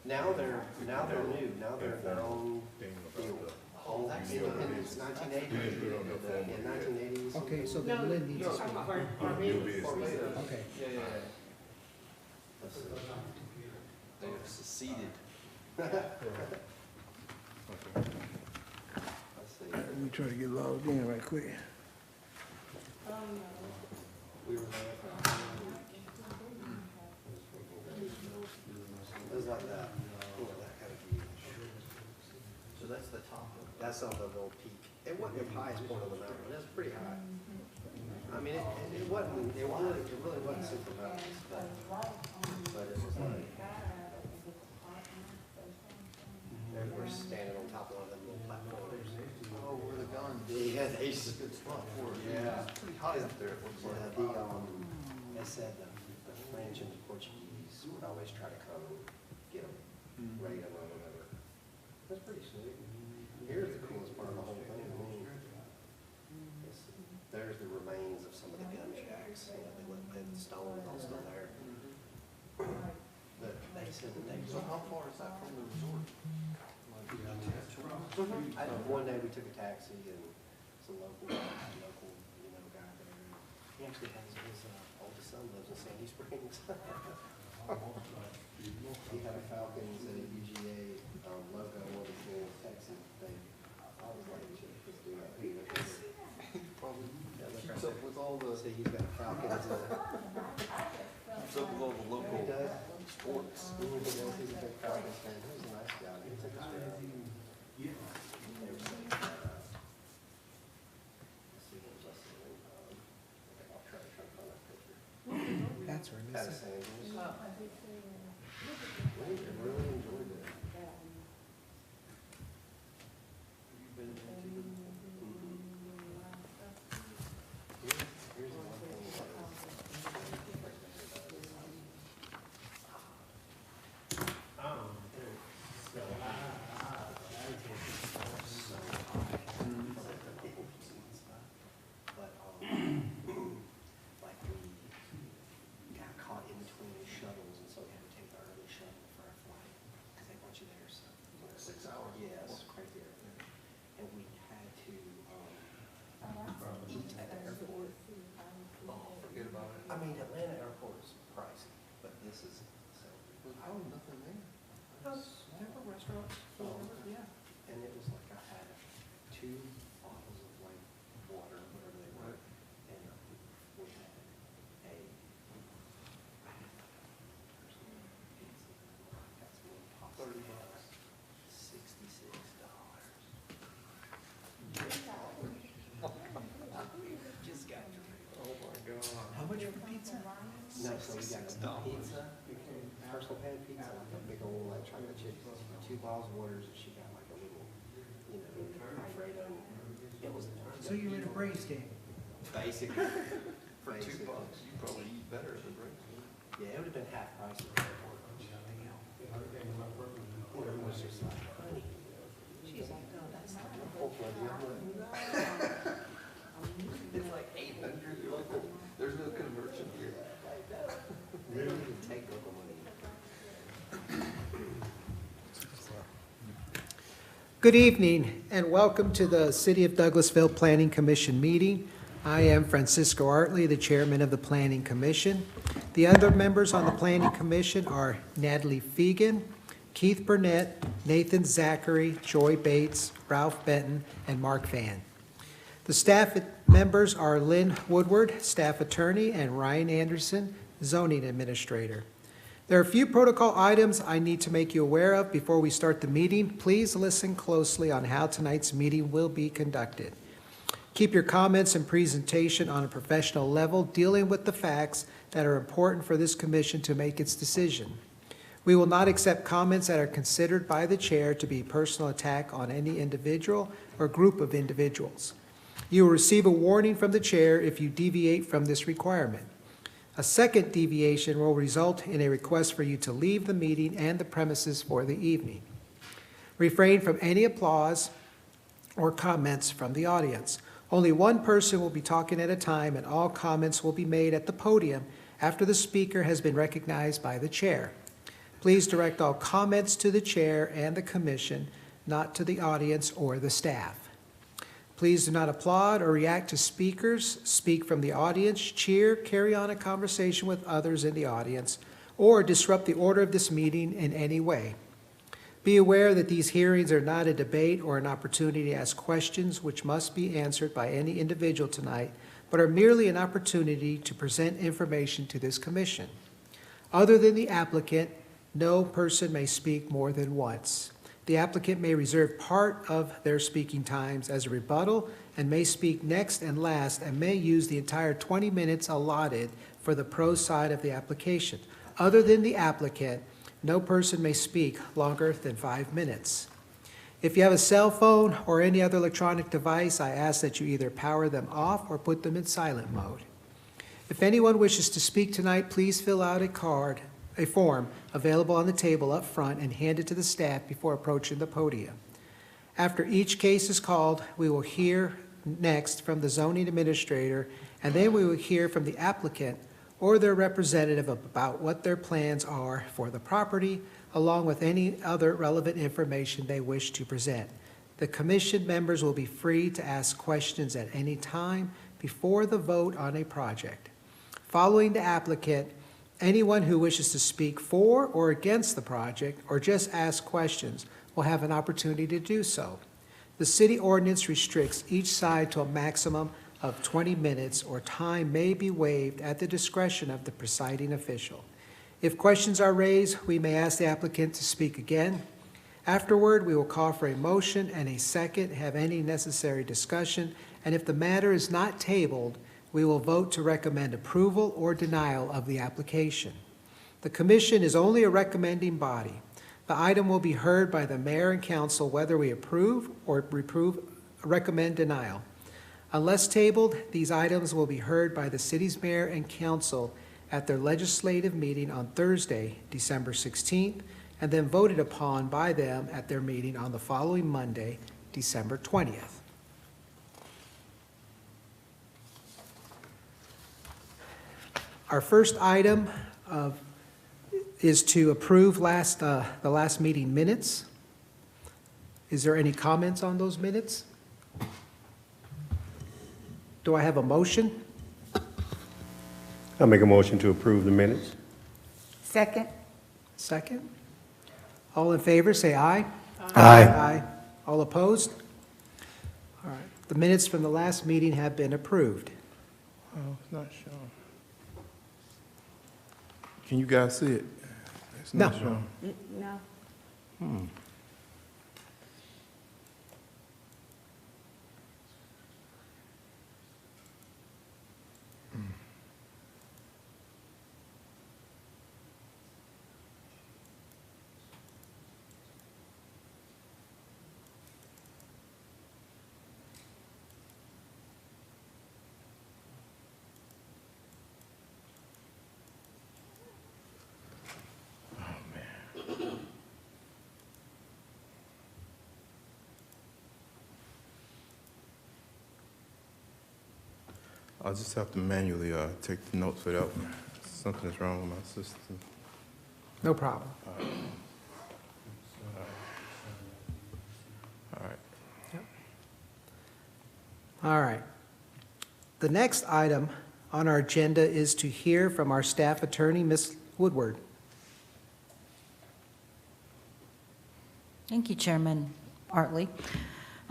Now they're new, now they're their own field. Independence, 1980. Yeah, 1980s. Okay, so then Lynn needs to speak. Okay. Yeah. They have seceded. Let's see. Let me try to get logged in right quick. We were there for. It was like that. That kind of view. So that's the top of. That's on the little peak. It wasn't the highest point of the mountain, but it was pretty high. I mean, it really wasn't super mountains, but it was like, we're standing on top of one of them little platforms. Oh, where the guns. Yeah, they used to. Good spot for it. Yeah. It's pretty high up there, it looks like. They said the French and the Portuguese would always try to come and get them, raid them or whatever. That's pretty sweet. Here's the coolest part of the whole thing. I mean, there's the remains of some of the gun shacks. You know, the stones all still there. But they said that they. So how far is that from the resort? One day we took a taxi and some local guy there. He actually has his oldest son lives in Sandy Springs. He had a Falcons and a UGA logo on his taxi thing. I was like, just do that. Probably Yeah, look keeps right up with all the, See, he's got a Falcons. keeps up with all the local He does. sports. He does. He's a big Falcons fan. He's a nice guy. He took us around. I'll try to find that picture. That's where Out it of is. San Diego. Really enjoyed it. You've been to Here's the one thing. But, like we got caught in between the shuttles, and so we had to take the early shuttle for our flight, because they want you there, so. 6 hours. Yes, crazy. And we had to, eat at the airport. Oh, forget about it. I mean, Atlanta airport is pricey, but this is, so. There's probably nothing there. There were restaurants, yeah. And it was like I had 2 bottles of like water, whatever they were, and we had a. $30. $66. Just got your. Oh my God. How much for pizza? No, so we got a pizza, personal pan pizza, like a big old like chocolate chip, 2 bottles of waters, and she got like a little, Alfredo. It was. So you're in a Braves game? Basically. For $2, Basically. you probably eat better at the break. Yeah, it would have been half price at the airport. It was just like, honey. She's like, no, that's not the whole It's like 800 local. There's no conversion here. They don't even take local money. Good evening and welcome to the City of Douglasville Planning Commission meeting. I am Francisco Artley, the chairman of the Planning Commission. The other members on the Planning Commission are Natalie Fegan, Keith Burnett, Nathan Zachary, Joy Bates, Ralph Benton, and Mark Van. The staff members are Lynn Woodward, staff attorney, and Ryan Anderson, zoning administrator. There are a few protocol items I need to make you aware of before we start the meeting. Please listen closely on how tonight's meeting will be conducted. Keep your comments and presentation on a professional level, dealing with the facts that are important for this commission to make its decision. We will not accept comments that are considered by the chair to be personal attack on any individual or group of individuals. You will receive a warning from the chair if you deviate from this requirement. A second deviation will result in a request for you to leave the meeting and the premises for the evening. Refrain from any applause or comments from the audience. Only one person will be talking at a time, and all comments will be made at the podium after the speaker has been recognized by the chair. Please direct all comments to the chair and the commission, not to the audience or the staff. Please do not applaud or react to speakers, speak from the audience, cheer, carry on a conversation with others in the audience, or disrupt the order of this meeting in any way. Be aware that these hearings are not a debate or an opportunity to ask questions which must be answered by any individual tonight, but are merely an opportunity to present information to this commission. Other than the applicant, no person may speak more than once. The applicant may reserve part of their speaking times as a rebuttal and may speak next and last and may use the entire 20 minutes allotted for the pro side of the application. Other than the applicant, no person may speak longer than 5 minutes. If you have a cell phone or any other electronic device, I ask that you either power them off or put them in silent mode. If anyone wishes to speak tonight, please fill out a form available on the table up front and hand it to the staff before approaching the podium. After each case is called, we will hear next from the zoning administrator, and then we will hear from the applicant or their representative about what their plans are for the property, along with any other relevant information they wish to present. The commission members will be free to ask questions at any time before the vote on a project. Following the applicant, anyone who wishes to speak for or against the project or just ask questions will have an opportunity to do so. The city ordinance restricts each side to a maximum of 20 minutes, or time may be waived at the discretion of the presiding official. If questions are raised, we may ask the applicant to speak again. Afterward, we will call for a motion and a second, have any necessary discussion, and if the matter is not tabled, we will vote to recommend approval or denial of the application. The commission is only a recommending body. The item will be heard by the mayor and council whether we approve or recommend denial. Unless tabled, these items will be heard by the city's mayor and council at their legislative meeting on Thursday, December 16th, and then voted upon by them at their meeting on the following Monday, December 20th. Our first item is to approve the last meeting minutes. Is there any comments on those minutes? Do I have a motion? I'll make a motion to approve the minutes. Second. Second. All in favor, say aye. Aye. Aye. All opposed? All right. The minutes from the last meeting have been approved. Oh, it's not showing. Can you guys see it? It's not No. showing. No. I'll just have to manually take the notes for that one. Something is wrong with my system. No problem. All right. All right. The next item on our agenda is to hear from our staff attorney, Ms. Woodward. Thank you, Chairman Artley.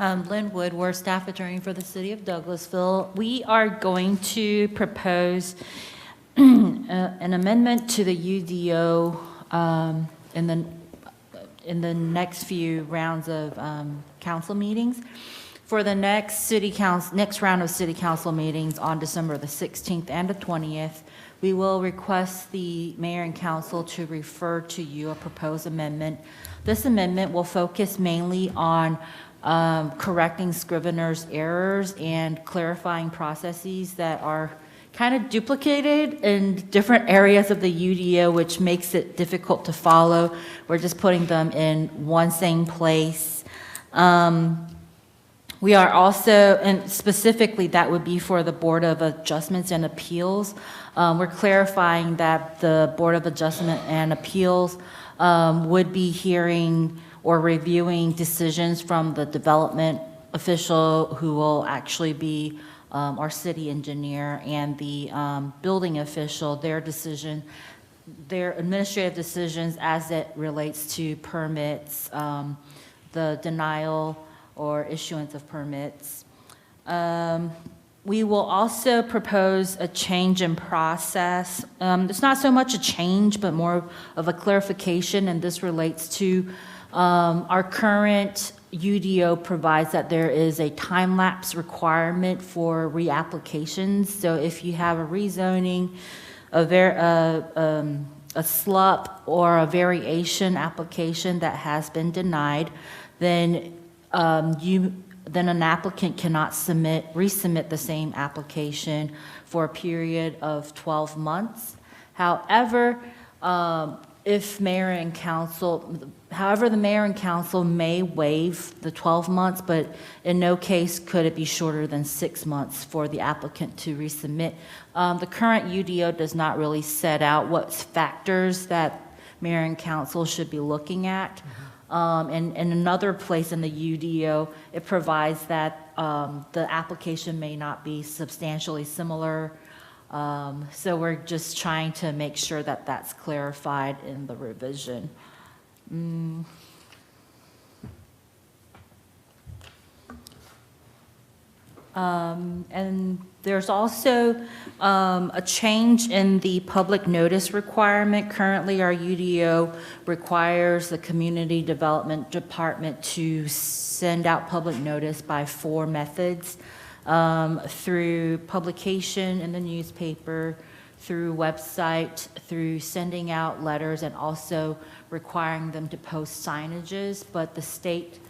Lynn Woodward, staff attorney for the city of Douglasville. We are going to propose an amendment to the UDO in the next few rounds of council meetings. For the next round of city council meetings on December the 16th and the 20th, we will request the mayor and council to refer to you a proposed amendment. This amendment will focus mainly on correcting scrivener's errors and clarifying processes that are kind of duplicated in different areas of the UDO, which makes it difficult to follow. We're just putting them in one same place. We are also, and specifically that would be for the Board of Adjustments and Appeals. We're clarifying that the Board of Adjustment and Appeals would be hearing or reviewing decisions from the development official, who will actually be our city engineer, and the building official, their decision, their administrative decisions as it relates to permits, the denial or issuance of permits. We will also propose a change in process. It's not so much a change, but more of a clarification, and this relates to our current UDO provides that there is a time-lapse requirement for reapplications. So if you have a rezoning, a SLUP or a variation application that has been denied, then an applicant cannot resubmit the same application for a period of 12 months. However, the mayor and council may waive the 12 months, but in no case could it be shorter than 6 months for the applicant to resubmit. The current UDO does not really set out what factors that mayor and council should be looking at. And in another place in the UDO, it provides that the application may not be substantially similar. So we're just trying to make sure that that's clarified in the revision. And there's also a change in the public notice requirement. Currently, our UDO requires the Community Development Department to send out public notice by 4 methods, through publication in the newspaper, through website, through sending out letters, and also requiring them to post signages. But the state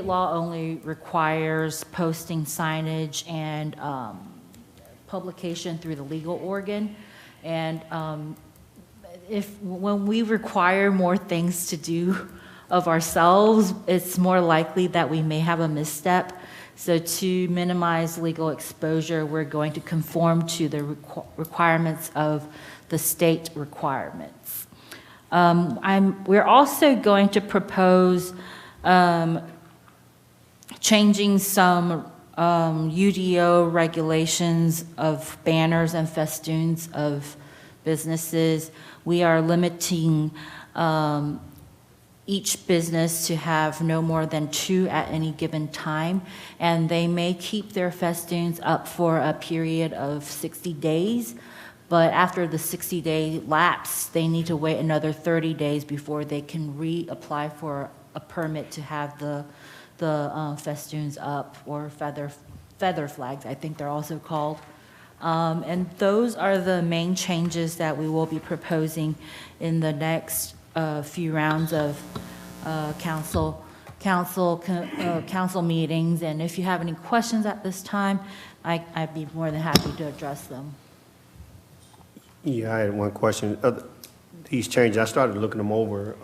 law only requires posting signage and publication through the legal organ. And when we require more things to do of ourselves, it's more likely that we may have a misstep. So to minimize legal exposure, we're going to conform to the requirements of the state requirements. We're also going to propose changing some UDO regulations of banners and festoons of businesses. We are limiting each business to have no more than 2 at any given time, and they may keep their festoons up for a period of 60 days, but after the 60-day lapse, they need to wait another 30 days before they can reapply for a permit to have the festoons up, or feather flags, I think they're also called. And those are the main changes that we will be proposing in the next few rounds of council meetings. And if you have any questions at this time, I'd be more than happy to address them. Yeah, I had one question. These changes, I started looking them over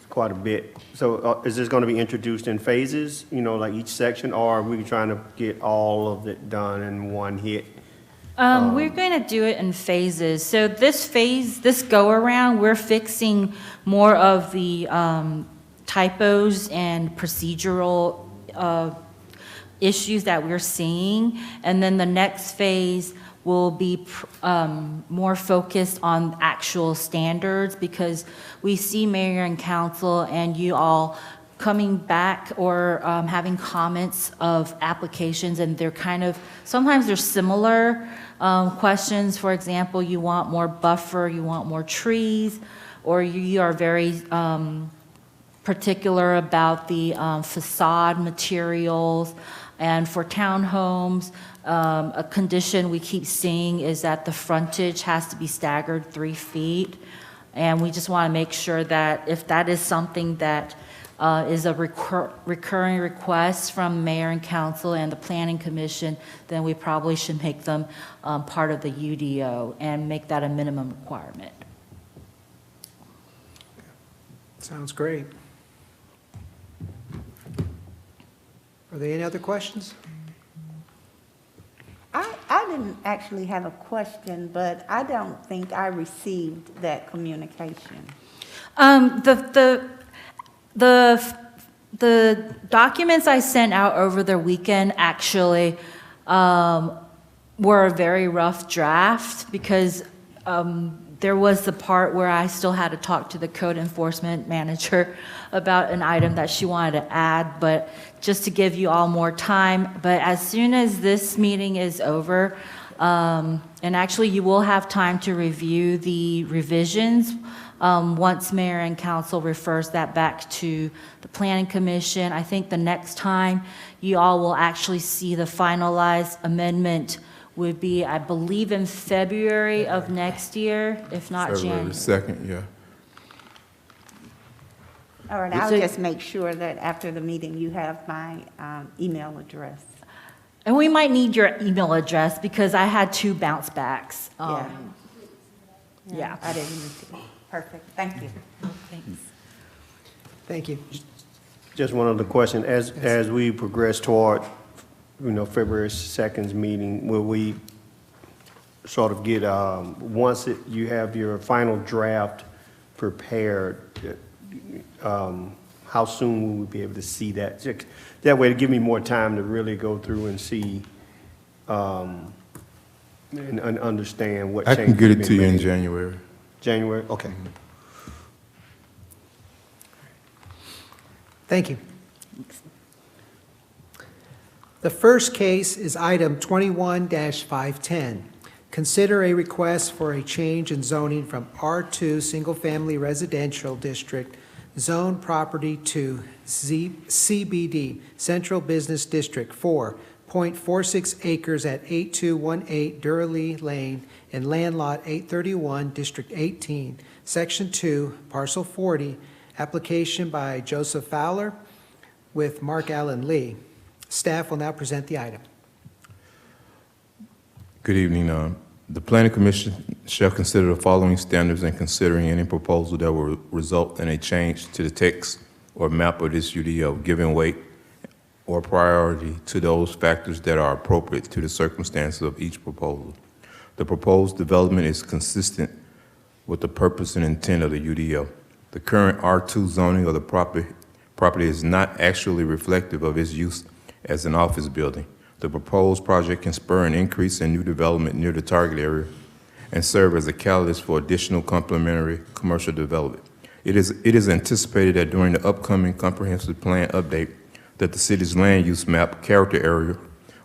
quite a bit. So is this going to be introduced in phases, like each section, or are we trying to get all of it done in one hit? We're going to do it in phases. So this go around, we're fixing more of the typos and procedural issues that we're seeing. And then the next phase will be more focused on actual standards, because we see mayor and council and you all coming back or having comments of applications, and they're sometimes they're similar questions. For example, you want more buffer, you want more trees, or you are very particular about the facade materials. And for townhomes, a condition we keep seeing is that the frontage has to be staggered 3 feet. And we just want to make sure that if that is something that is a recurring request from mayor and council and the planning commission, then we probably should make them part of the UDO and make that a minimum requirement. Sounds great. Are there any other questions? I didn't actually have a question, but I don't think I received that communication. The documents I sent out over the weekend actually were a very rough draft because there was the part where I still had to talk to the code enforcement manager about an item that she wanted to add, but just to give you all more time. But as soon as this meeting is over, and actually you will have time to review the revisions once mayor and council refers that back to the planning commission. I think the next time you all will actually see the finalized amendment would be, I believe, in February of next year, if not February January. 2nd, yeah. All right, I'll So- just make sure that after the meeting, you have my email address. And we might need your email address because I had 2 bounce backs. Yeah. I didn't even see. Perfect, thank you. Thanks. Thank you. Just one other question. As we progress toward, February 2nd's meeting, will we sort of get, once you have your final draft prepared, how soon will we be able to see that? That way to give me more time to really go through and see, and understand what I changes. can get it have to you been in made. January. January, okay. Thank you. The first case is item 21-510. Consider a request for a change in zoning from R2 Single Family Residential District zone property to CBD, Central Business District 4.46 acres at 8218 Durelee Lane in Land Lot 831, District 18, Section 2, Parcel 40, application by Joseph Fowler with Mark Allen Lee. Staff will now present the item. Good evening. The Planning Commission shall consider the following standards in considering any proposal that will result in a change to the text or map of this UDO, giving weight or priority to those factors that are appropriate to the circumstances of each proposal. The proposed development is consistent with the purpose and intent of the UDO. The current R2 zoning of the property is not actually reflective of its use as an office building. The proposed project can spur an increase in new development near the target area and serve as a catalyst for additional complementary commercial development. It is anticipated that during the upcoming comprehensive plan update that the city's land use map character area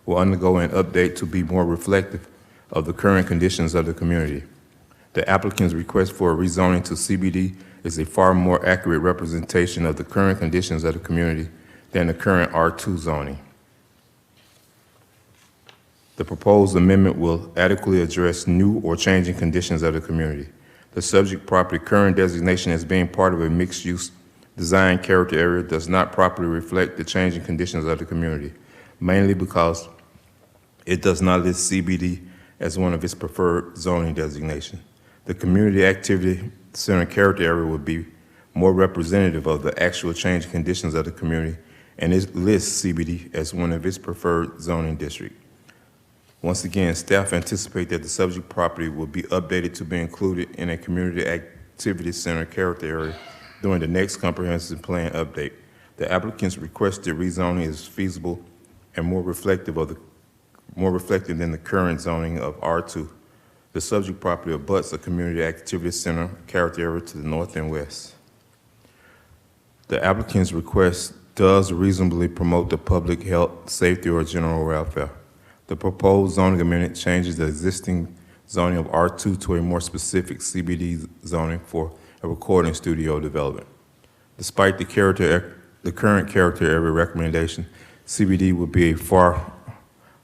will undergo an update to be more reflective of the current conditions of the community. The applicant's request for a rezoning to CBD is a far more accurate representation of the current conditions of the community than the current R2 zoning. The proposed amendment will adequately address new or changing conditions of the community. The subject property current designation as being part of a mixed-use design character area does not properly reflect the changing conditions of the community, mainly because it does not list CBD as one of its preferred zoning designations. The community activity center character area would be more representative of the actual changing conditions of the community, and it lists CBD as one of its preferred zoning districts. Once again, staff anticipate that the subject property will be updated to be included in a community activity center character area during the next comprehensive plan update. The applicant's requested rezoning is feasible and more reflective than the current zoning of R2. The subject property abuts a community activity center character area to the north and west. The applicant's request does reasonably promote the public health, safety, or general welfare. The proposed zoning amendment changes the existing zoning of R2 to a more specific CBD zoning for a recording studio development. Despite the current character area recommendation, CBD would be a far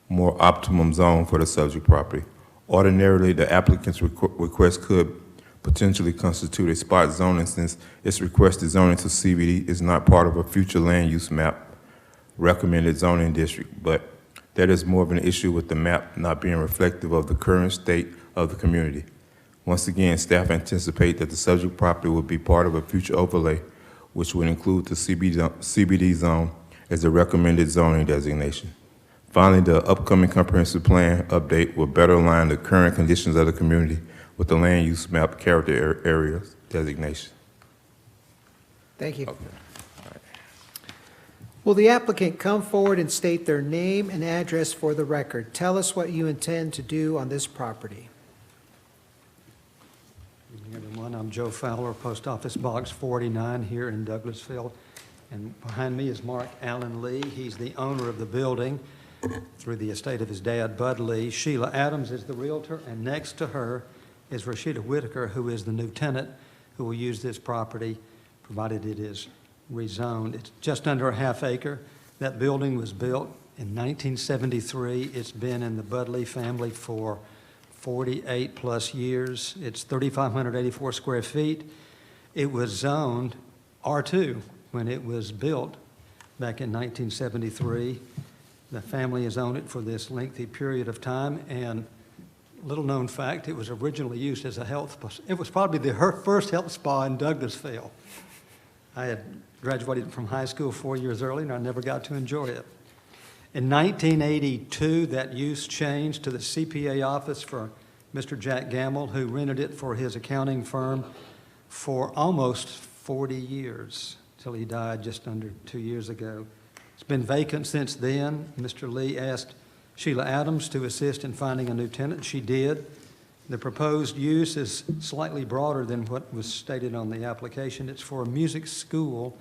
more optimum zone for the subject property. Ordinarily, the applicant's request could potentially constitute a spot zoning since its requested zoning to CBD is not part of a future land use map recommended zoning district, but that is more of an issue with the map not being reflective of the current state of the community. Once again, staff anticipate that the subject property will be part of a future overlay, which would include the CBD zone as the recommended zoning designation. Finally, the upcoming comprehensive plan update will better align the current conditions of the community with the land use map character area designation. Thank you. Okay. Will the applicant come forward and state their name and address for the record? Tell us what you intend to do on this property. Good evening, everyone. I'm Joe Fowler, Post Office Box 49 here in Douglasville. And behind me is Mark Allen Lee. He's the owner of the building through the estate of his dad, Bud Lee. Sheila Adams is the realtor, and next to her is Rashida Whitaker, who is the new tenant who will use this property, provided it is rezoned. It's just under a half acre. That building was built in 1973. It's been in the Bud Lee family for 48 plus years. It's 3,584 square feet. It was zoned R2 when it was built back in 1973. The family has owned it for this lengthy period of time, and little known fact, it was originally used as a health spa. It was probably the first health spa in Douglasville. I had graduated from high school 4 years early, and I never got to enjoy it. In 1982, that use changed to the CPA office for Mr. Jack Gamble, who rented it for his accounting firm for almost 40 years, till he died just under 2 years ago. It's been vacant since then. Mr. Lee asked Sheila Adams to assist in finding a new tenant. She did. The proposed use is slightly broader than what was stated on the application. It's for a music school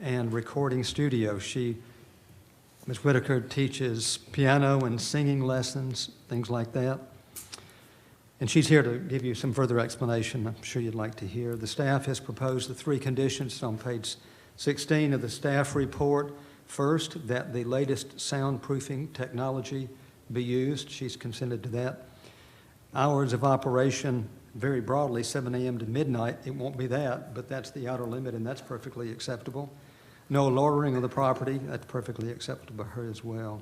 and recording studio. Ms. Whitaker teaches piano and singing lessons, things like that. And she's here to give you some further explanation I'm sure you'd like to hear. The staff has proposed the 3 conditions on page 16 of the staff report. First, that the latest soundproofing technology be used. She's consented to that. Hours of operation, very broadly, 7 a.m. to midnight. It won't be that, but that's the outer limit, and that's perfectly acceptable. No loitering of the property, that's perfectly acceptable by her as well.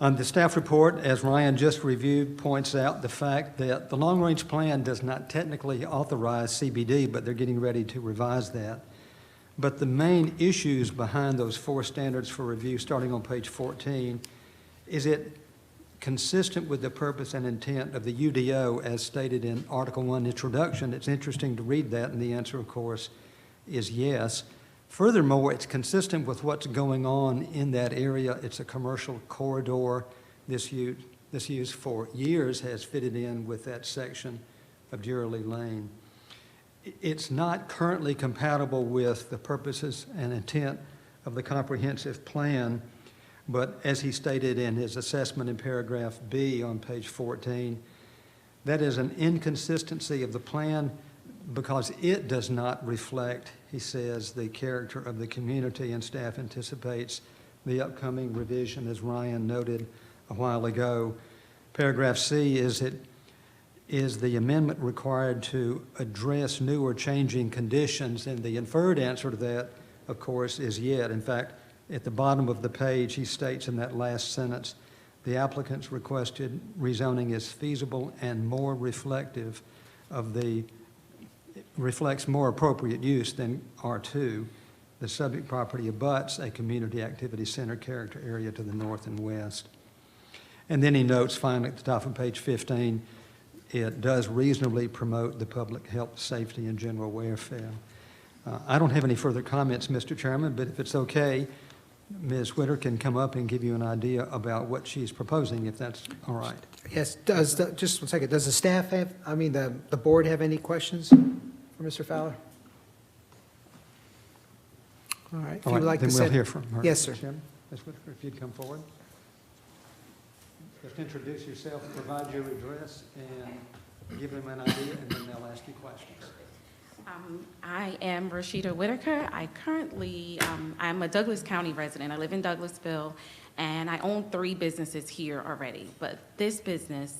On the staff report, as Ryan just reviewed, points out the fact that the long-range plan does not technically authorize CBD, but they're getting ready to revise that. But the main issues behind those 4 standards for review, starting on page 14, is it consistent with the purpose and intent of the UDO as stated in Article 1 introduction? It's interesting to read that, and the answer, of course, is yes. Furthermore, it's consistent with what's going on in that area. It's a commercial corridor. This use for years has fitted in with that section of Durelee Lane. It's not currently compatible with the purposes and intent of the comprehensive plan, but as he stated in his assessment in paragraph B on page 14, that is an inconsistency of the plan because it does not reflect, he says, the character of the community, and staff anticipates the upcoming revision, as Ryan noted a while ago. Paragraph C is the amendment required to address new or changing conditions, and the inferred answer to that, of course, is yet. In fact, at the bottom of the page, he states in that last sentence, the applicant's requested rezoning is feasible and more reflective of reflects more appropriate use than R2. The subject property abuts a community activity center character area to the north and west. And then he notes finally at the top of page 15, it does reasonably promote the public health, safety, and general welfare. I don't have any further comments, Mr. Chairman, but if it's okay, Ms. Whitaker can come up and give you an idea about what she's proposing, if that's all right. Yes, just 1 second, does the staff have, the board have any questions for Mr. Fowler? All right, if All you'd right, like to then say. we'll hear from her. Yes, sir. Mr. Chairman. Ms. Whitaker, if you'd come forward. Just introduce yourself, provide your address, and give them an idea, and then they'll ask you questions. I am Rashida Whitaker. I currently, I'm a Douglas County resident. I live in Douglasville, and I own 3 businesses here already. But this business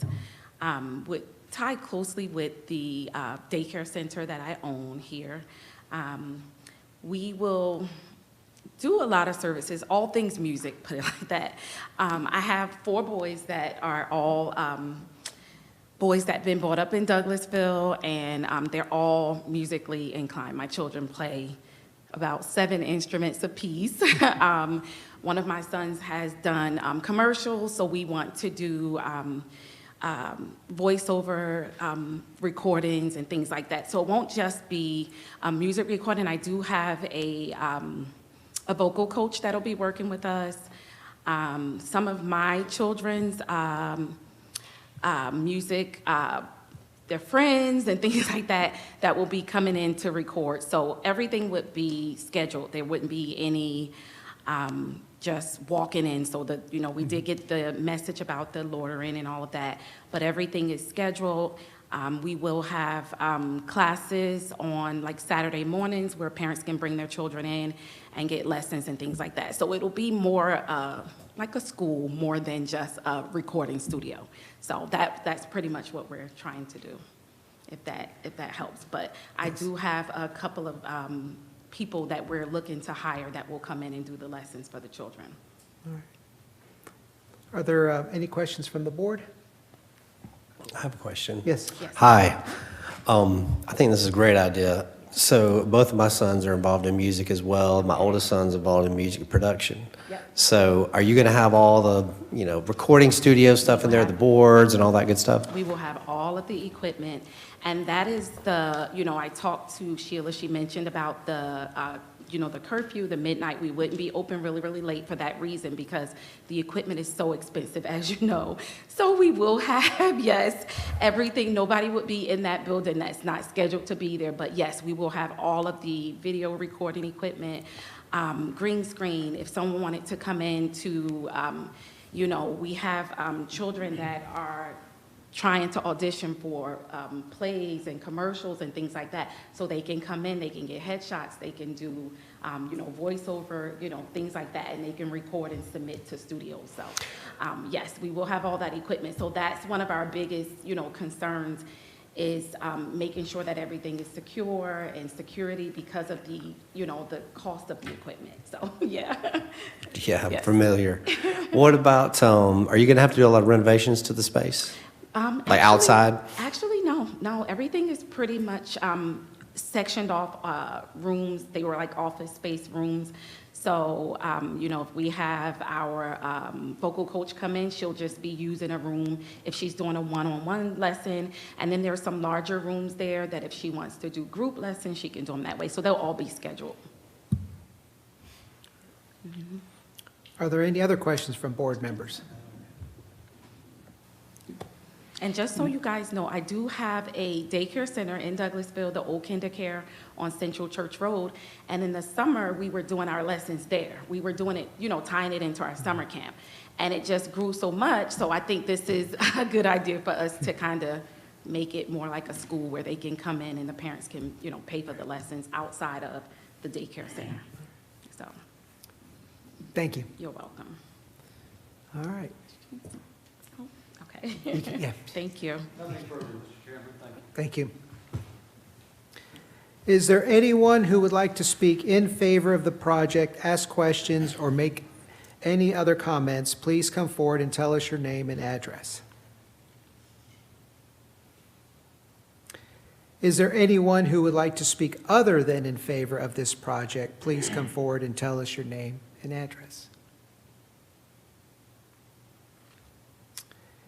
would tie closely with the daycare center that I own here. We will do a lot of services, all things music, put it like that. I have 4 boys that are all boys that have been brought up in Douglasville, and they're all musically inclined. My children play about 7 instruments apiece. One of my sons has done commercials, so we want to do voiceover recordings and things like that. So it won't just be music recording. I do have a vocal coach that'll be working with us. Some of my children's music, their friends and things like that, that will be coming in to record. So everything would be scheduled. There wouldn't be any just walking in. So that, you know, we did get the message about the loitering and all of that, but everything is scheduled. We will have classes on like Saturday mornings where parents can bring their children in and get lessons and things like that. So it'll be more like a school more than just a recording studio. So that's pretty much what we're trying to do, if that helps. But I do have a couple of people that we're looking to hire that will come in and do the lessons for the children. All right. Are there any questions from the board? I have a question. Yes. Yes. Hi. I think this is a great idea. So both of my sons are involved in music as well. My oldest son's involved in music production. Yep. So are you going to have all the, you know, recording studio stuff in there, the boards and all that good stuff? We will have all of the equipment, and that is the, you know, I talked to Sheila, she mentioned about the, you know, the curfew, the midnight. We wouldn't be open really, really late for that reason because the equipment is so expensive, as you know. So we will have, yes, everything. Nobody would be in that building that's not scheduled to be there, but yes, we will have all of the video recording equipment, green screen. If someone wanted to come in to, you know, we have children that are trying to audition for plays and commercials and things like that. So they can come in, they can get headshots, they can do, you know, voiceover, you know, things like that, and they can record and submit to studios. So yes, we will have all that equipment. So that's one of our biggest, you know, concerns is making sure that everything is secure and security because of the, you know, the cost of the equipment. So, yeah. Yeah, I'm Yes. familiar. What about, are you going to have to do a lot of renovations to the space? Like outside? Actually, no. Everything is pretty much sectioned off rooms. They were like office space rooms. So, you know, if we have our vocal coach come in, she'll just be using a room if she's doing a one-on-one lesson. And then there are some larger rooms there that if she wants to do group lessons, she can do them that way. So they'll all be scheduled. Are there any other questions from board members? And just so you guys know, I do have a daycare center in Douglasville, the old KinderCare on Central Church Road. And in the summer, we were doing our lessons there. We were doing it, you know, tying it into our summer camp. And it just grew so much. So I think this is a good idea for us to kind of make it more like a school where they can come in and the parents can, you know, pay for the lessons outside of the daycare center. So. Thank you. You're welcome. All right. Okay. Yeah. Thank you. Thank you. Is there anyone who would like to speak in favor of the project, ask questions, or make any other comments? Please come forward and tell us your name and address. Is there anyone who would like to speak other than in favor of this project? Please come forward and tell us your name and address.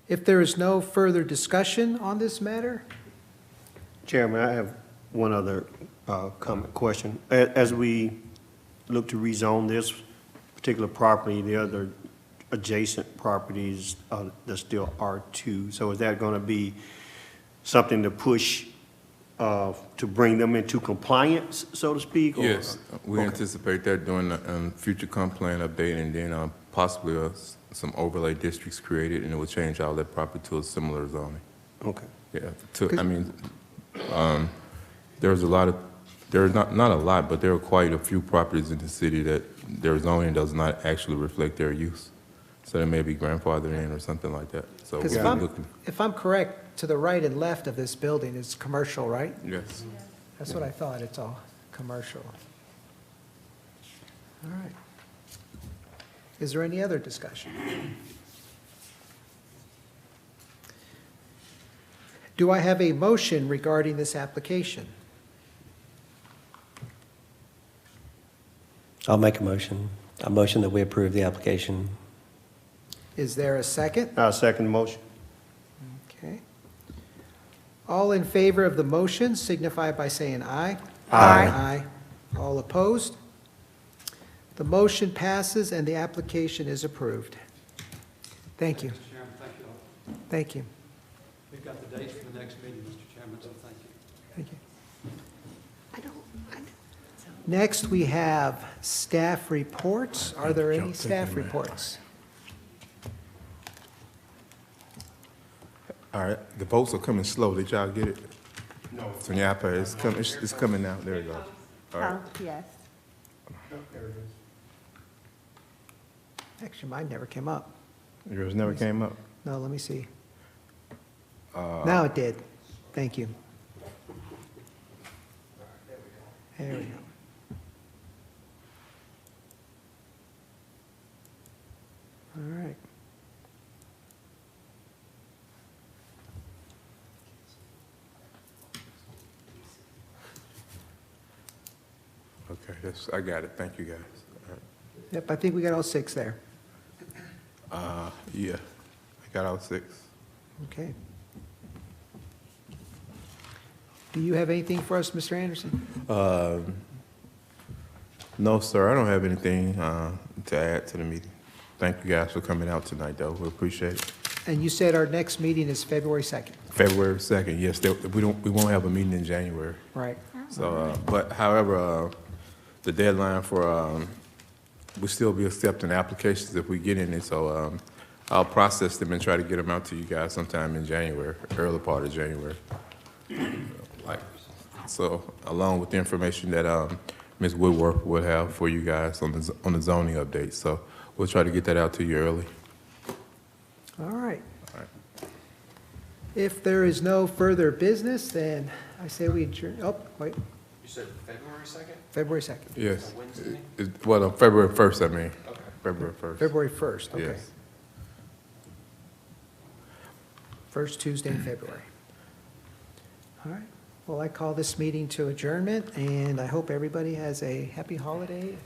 If there is no further discussion on this matter, Chairman, I have one other comment, question. As we look to rezone this particular property, the other adjacent properties, they're still R2. So is that going to be something to push to bring them into compliance, so to speak? Or? Yes, we Okay. anticipate that during the future comp plan update, and then possibly some overlay districts created, and it will change all that property to a similar zoning. Okay. Yeah, I mean, there's not a lot, but there are quite a few properties in the city that their zoning does not actually reflect their use. So they may be grandfathered in or something like that. So because we're looking. if I'm correct, to the right and left of this building is commercial, right? Yes. That's what I thought, it's all commercial. All right. Is there any other discussion? Do I have a motion regarding this application? I'll make a motion that we approve the application. Is there a second? Second motion. All in favor of the motion signify by saying aye. Aye. Aye. All opposed? The motion passes and the application is approved. Thank you. Mr. Chairman, thank you all. Thank you. We've got the dates for the next meeting, Mr. Chairman, so thank you. Thank you. Next, we have staff reports. Are there any staff reports? All right, the votes are coming slow. Did y'all get it? No. It's on your iPad. It's coming now. There you go. All right. Oh, yes. Actually, mine never came up. Yours never came up? No, let me see. Now it did. Thank you. There we go. All right. Okay, I got it. Thank you, guys. All right. Yep, I think we got all 6 there. Yeah, I got all 6. Okay. Do you have anything for us, Mr. Anderson? No, sir, I don't have anything to add to the meeting. Thank you guys for coming out tonight, though. We appreciate it. And you said our next meeting is February 2nd. February 2nd, yes, we won't have a meeting in January. Right. So, but however, the deadline for, we'll still be accepting applications if we get any, so I'll process them and try to get them out to you guys sometime in January, early part of January. So, along with the information that Ms. Woodworth will have for you guys on the zoning update, so we'll try to get that out to you early. All right. All right. If there is no further business, then I say we adjourn. Oh, wait, You said February 2nd? February 2nd. Yes. Wednesday? Well, February 1st, I mean. Okay. February 1st. February 1st, okay. Yes. First Tuesday in February. All right. Well, I call this meeting to adjournment, and I hope everybody has a happy holiday.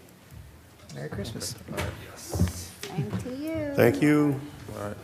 Merry Christmas. Same to you. Thank you. All right.